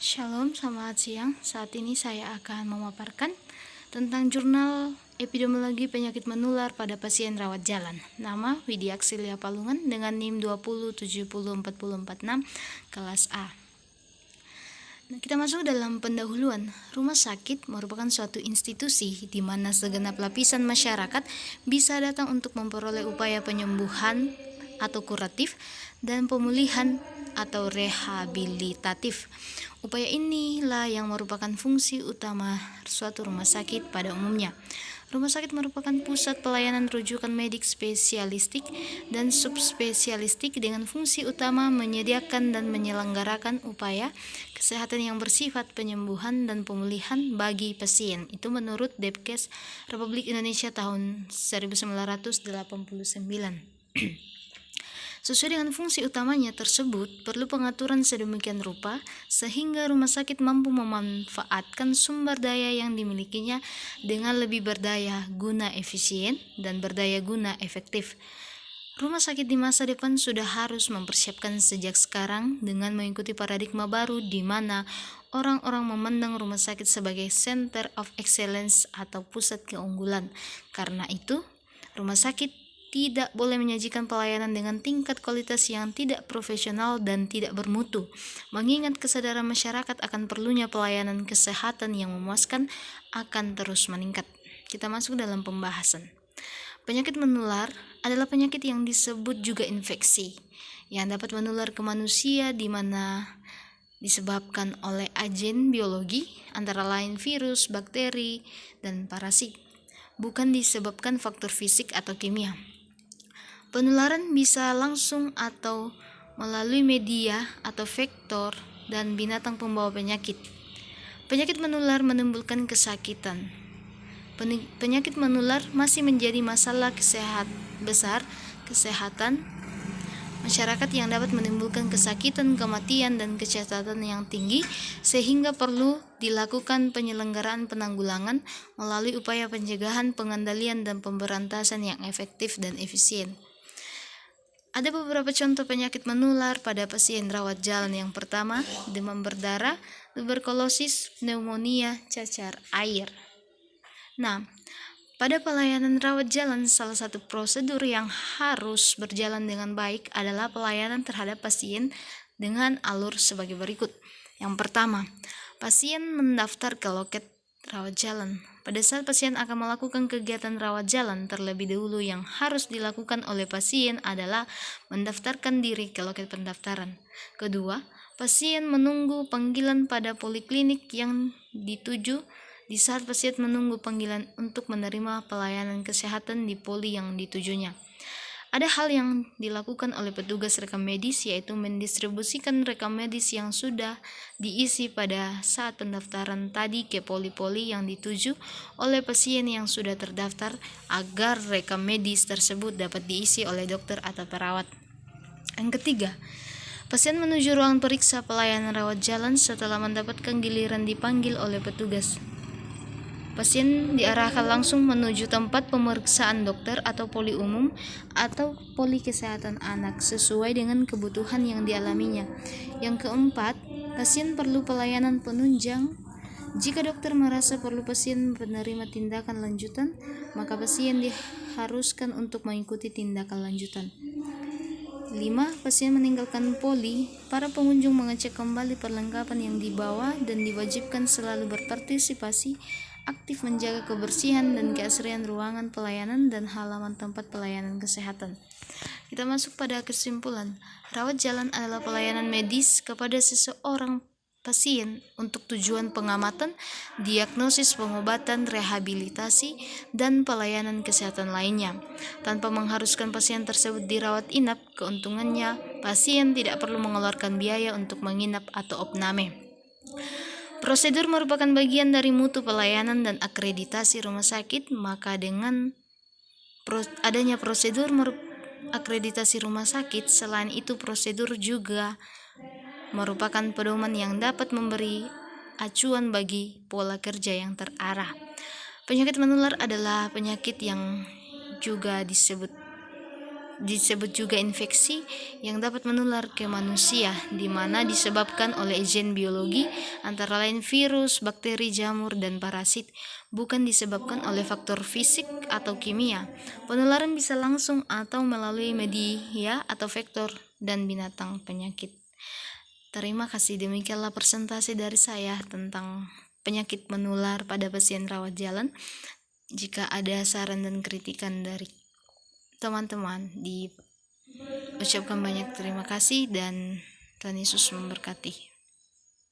Shalom, selamat siang. Saat ini saya akan memaparkan tentang jurnal epidemiologi penyakit menular pada pasien rawat jalan. Nama Widya Aksilia Palungan dengan NIM 20704046 kelas A. Kita masuk dalam pendahuluan. Rumah sakit merupakan suatu institusi di mana segenap lapisan masyarakat bisa datang untuk memperoleh upaya penyembuhan atau kuratif dan pemulihan atau rehabilitatif. Upaya inilah yang merupakan fungsi utama suatu rumah sakit pada umumnya. Rumah sakit merupakan pusat pelayanan rujukan medik spesialistik dan subspesialistik dengan fungsi utama menyediakan dan menyelenggarakan upaya kesehatan yang bersifat penyembuhan dan pemulihan bagi pasien. Itu menurut Depkes Republik Indonesia tahun 1989. Sesuai dengan fungsi utamanya tersebut, perlu pengaturan sedemikian rupa sehingga rumah sakit mampu memanfaatkan sumber daya yang dimilikinya dengan lebih berdaya guna efisien dan berdaya guna efektif. Rumah sakit di masa depan sudah harus mempersiapkan sejak sekarang dengan mengikuti paradigma baru di mana orang-orang memandang rumah sakit sebagai center of excellence atau pusat keunggulan. Karena itu, rumah sakit tidak boleh menyajikan pelayanan dengan tingkat kualitas yang tidak profesional dan tidak bermutu, mengingat kesadaran masyarakat akan perlunya pelayanan kesehatan yang memuaskan akan terus meningkat. Kita masuk dalam pembahasan. Penyakit menular adalah penyakit yang disebut juga infeksi, yang dapat menular ke manusia di mana disebabkan oleh agen biologi antara lain virus, bakteri, dan parasit, bukan disebabkan faktor fisik atau kimia. Penularan bisa langsung atau melalui media atau vektor dan binatang pembawa penyakit. Penyakit menular menimbulkan kesakitan. Penyakit menular masih menjadi masalah kesehatan masyarakat yang dapat menimbulkan kesakitan, kematian, dan kecacatan yang tinggi, sehingga perlu dilakukan penyelenggaraan penanggulangan melalui upaya pencegahan, pengendalian, dan pemberantasan yang efektif dan efisien. Ada beberapa contoh penyakit menular pada pasien rawat jalan. Yang pertama, demam berdarah, tuberkulosis, pneumonia, cacar air. Nah, pada pelayanan rawat jalan, salah satu prosedur yang harus berjalan dengan baik adalah pelayanan terhadap pasien dengan alur sebagai berikut. Yang pertama, pasien mendaftar ke loket rawat jalan. Pada saat pasien akan melakukan kegiatan rawat jalan, terlebih dahulu yang harus dilakukan oleh pasien adalah mendaftarkan diri ke loket pendaftaran. Kedua, pasien menunggu panggilan pada poliklinik yang dituju. Di saat pasien menunggu panggilan untuk menerima pelayanan kesehatan di poli yang ditujunya, ada hal yang dilakukan oleh petugas rekam medis, yaitu mendistribusikan rekam medis yang sudah diisi pada saat pendaftaran tadi ke poli-poli yang dituju oleh pasien yang sudah terdaftar agar rekam medis tersebut dapat diisi oleh dokter atau perawat. Yang ketiga, pasien menuju ruang periksa pelayanan rawat jalan setelah mendapatkan giliran dipanggil oleh petugas. Pasien diarahkan langsung menuju tempat pemeriksaan dokter atau poli umum atau poli kesehatan anak sesuai dengan kebutuhan yang dialaminya. Yang keempat, pasien perlu pelayanan penunjang. Jika dokter merasa perlu pasien menerima tindakan lanjutan, maka pasien diharuskan untuk mengikuti tindakan lanjutan. 5. Pasien meninggalkan poli. Para pengunjung mengecek kembali perlengkapan yang dibawa dan diwajibkan selalu berpartisipasi aktif menjaga kebersihan dan keasrian ruangan pelayanan dan halaman tempat pelayanan kesehatan. Kita masuk pada kesimpulan. Rawat jalan adalah pelayanan medis kepada seseorang pasien untuk tujuan pengamatan, diagnosis, pengobatan, rehabilitasi, dan pelayanan kesehatan lainnya. Tanpa mengharuskan pasien tersebut dirawat inap, keuntungannya pasien tidak perlu mengeluarkan biaya untuk menginap atau opname. Prosedur merupakan bagian dari mutu pelayanan dan akreditasi rumah sakit, maka dengan adanya prosedur akreditasi rumah sakit, selain itu prosedur juga merupakan pedoman yang dapat memberi acuan bagi pola kerja yang terarah. Penyakit menular adalah penyakit yang juga disebut disebut juga infeksi yang dapat menular ke manusia, di mana disebabkan oleh agen biologi antara lain virus, bakteri, jamur, dan parasit, bukan disebabkan oleh faktor fisik atau kimia. Penularan bisa langsung atau melalui media atau vektor dan binatang penyakit. Terima kasih, demikianlah presentasi dari saya tentang penyakit menular pada pasien rawat jalan. Jika ada saran dan kritikan dari teman-teman, diucapkan banyak terima kasih dan Tuhan Yesus memberkati.